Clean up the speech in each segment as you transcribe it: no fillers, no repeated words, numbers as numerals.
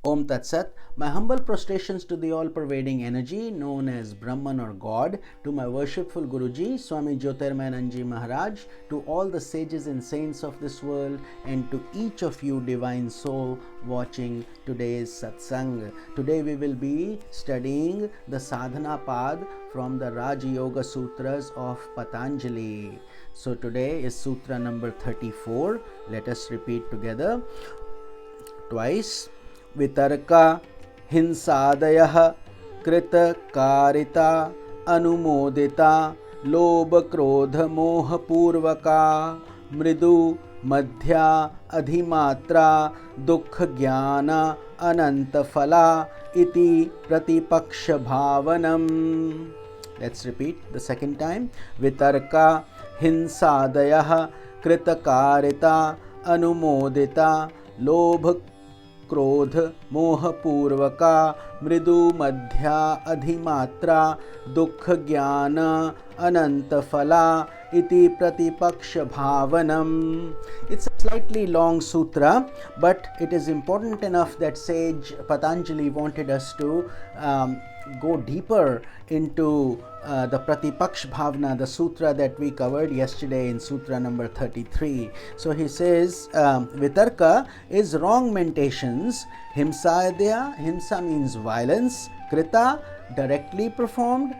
Om Tat Sat. My humble prostrations to the all-pervading energy known as Brahman or God, to my worshipful Guruji, Swami Jyotirmayananji Maharaj, to all the sages and saints of this world, and to each of you divine soul watching today's satsang. Today we will be studying the Sadhana Pad from the Raj Yoga Sutras of Patanjali. So today is Sutra number 34. Let us repeat together twice. वितर्का हिंसादयः कृतकारिता अनुमोदिता लोभ क्रोध मोहपूर्वका मृदु मध्या अधिमात्रा दुख ज्ञान अनंत फला इति प्रतिपक्ष भावनम. Let's repeat the second time. वितर्का हिंसादयः कृतकारिता अनुमोदिता लोभ क्रोध मोहपूर्वका मृदु मध्या अधिमात्रा दुख ज्ञान अनंत फला iti pratipaksh bhavanam. It's a slightly long sutra, but it is important enough that sage Patanjali wanted us to go deeper into the pratipaksh bhavana, the sutra that we covered yesterday in sutra number 33. So he says vitarka is wrong mentations, himsadya, himsa means violence, krita directly performed,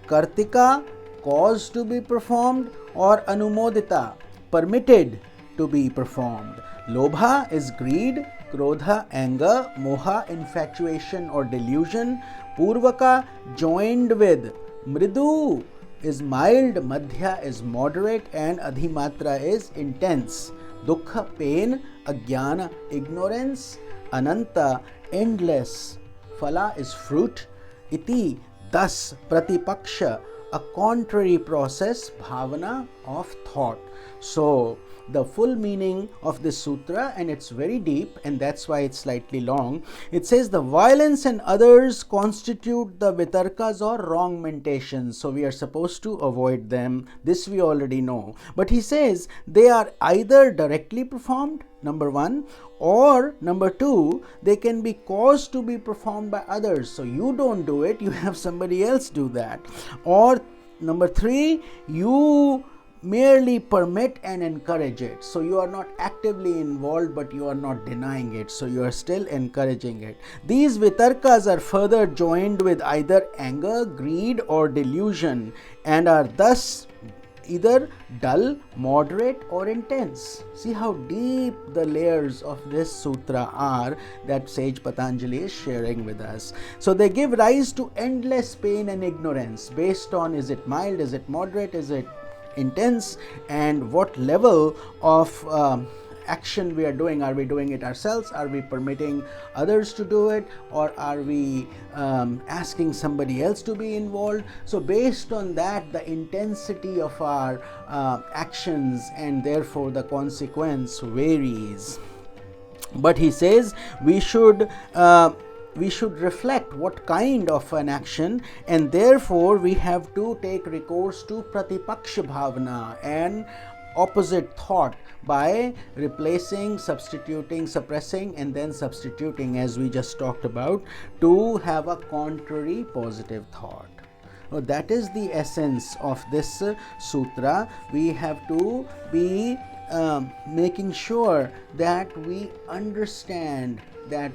kartika caused to be performed, or anumodita permitted to be performed. Lobha is greed, krodha anger, moha infatuation or delusion, purvaka joined with, mridu is mild, madhya is moderate, and adhimatra is intense. Dukha pain, ajnana ignorance, ananta endless, phala is fruit, iti thus pratipaksha a contrary process, bhavana of thought. So the full meaning of this sutra, and it's very deep and that's why it's slightly long, it says the violence and others constitute the vitarkas or wrong mentations, so we are supposed to avoid them. This we already know, but he says they are either directly performed, number one, or number two, they can be caused to be performed by others, so you don't do it, you have somebody else do that, or number three, you merely permit and encourage it, so you are not actively involved but you are not denying it, so you are still encouraging it. These vitarkas are further joined with either anger, greed or delusion and are thus either dull, moderate or intense. See how deep the layers of this sutra are that sage Patanjali is sharing with us. So they give rise to endless pain and ignorance based on is it mild, is it moderate, is it intense, and what level of action we are doing. Are we doing it ourselves? Are we permitting others to do it? Or are we asking somebody else to be involved? So based on that, the intensity of our actions and therefore the consequence varies. But he says we should reflect what kind of an action, and therefore we have to take recourse to pratipaksha bhavana and opposite thought by replacing, substituting, suppressing and then substituting, as we just talked about, to have a contrary positive thought. Now, that is the essence of this sutra. We have to be making sure that we understand that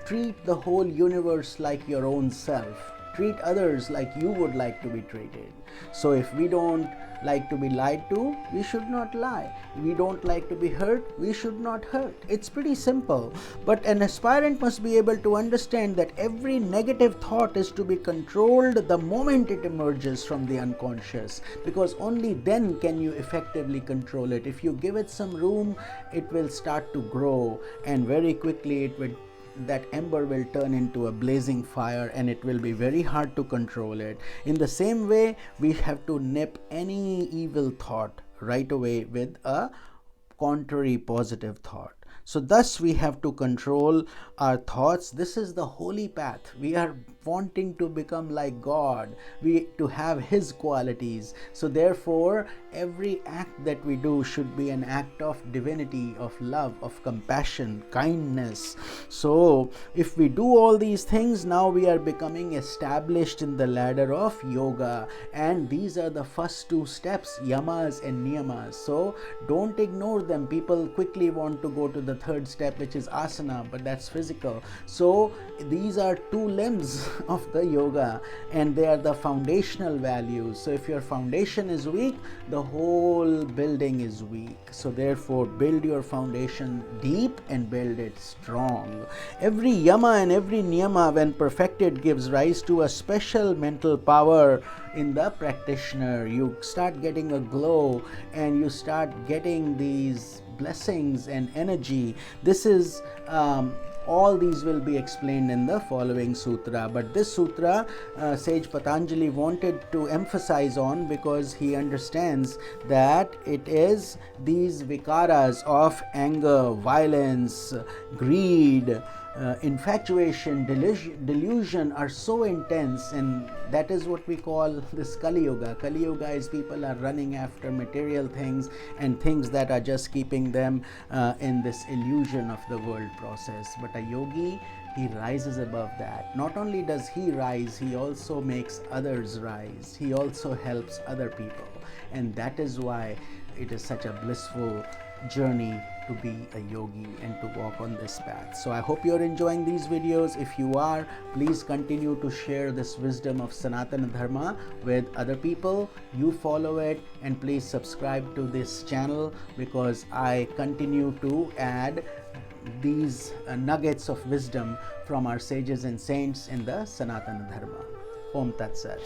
treat the whole universe like your own self. Treat others like you would like to be treated. So if we don't like to be lied to, we should not lie. We don't like to be hurt, we should not hurt. It's pretty simple. But an aspirant must be able to understand that every negative thought is to be controlled the moment it emerges from the unconscious, because only then can you effectively control it. If you give it some room, it will start to grow, and very quickly that ember will turn into a blazing fire and it will be very hard to control it. In the same way, we have to nip any evil thought right away with a contrary positive thought. So thus we have to control our thoughts. This is the holy path. We are wanting to become like God, to have His qualities. So therefore, every act that we do should be an act of divinity, of love, of compassion, kindness. So if we do all these things, now we are becoming established in the ladder of yoga, and these are the first two steps, yamas and niyamas. So don't ignore them. People quickly want to go to the third step, which is asana, but that's physical. So these are two limbs of the yoga, and they are the foundational values. So if your foundation is weak, the whole building is weak. So therefore, build your foundation deep and build it strong. Every yama and every niyama, when perfected, gives rise to a special mental power in the practitioner. You start getting a glow, and you start getting these blessings and energy. This is all these will be explained in the following sutra, but this sutra sage Patanjali wanted to emphasize on, because he understands that it is these vikaras of anger, violence, greed, infatuation, delusion are so intense, and that is what we call this Kali Yuga. Kali Yuga is people are running after material things and things that are just keeping them in this illusion of the world process. But a yogi, he rises above that. Not only does he rise, he also makes others rise. He also helps other people, and that is why it is such a blissful journey to be a yogi and to walk on this path. So I hope you're enjoying these videos. If you are, please continue to share this wisdom of Sanatana Dharma with other people. You follow it, and please subscribe to this channel, because I continue to add these nuggets of wisdom from our sages and saints in the Sanatana Dharma. Om Tat Sat.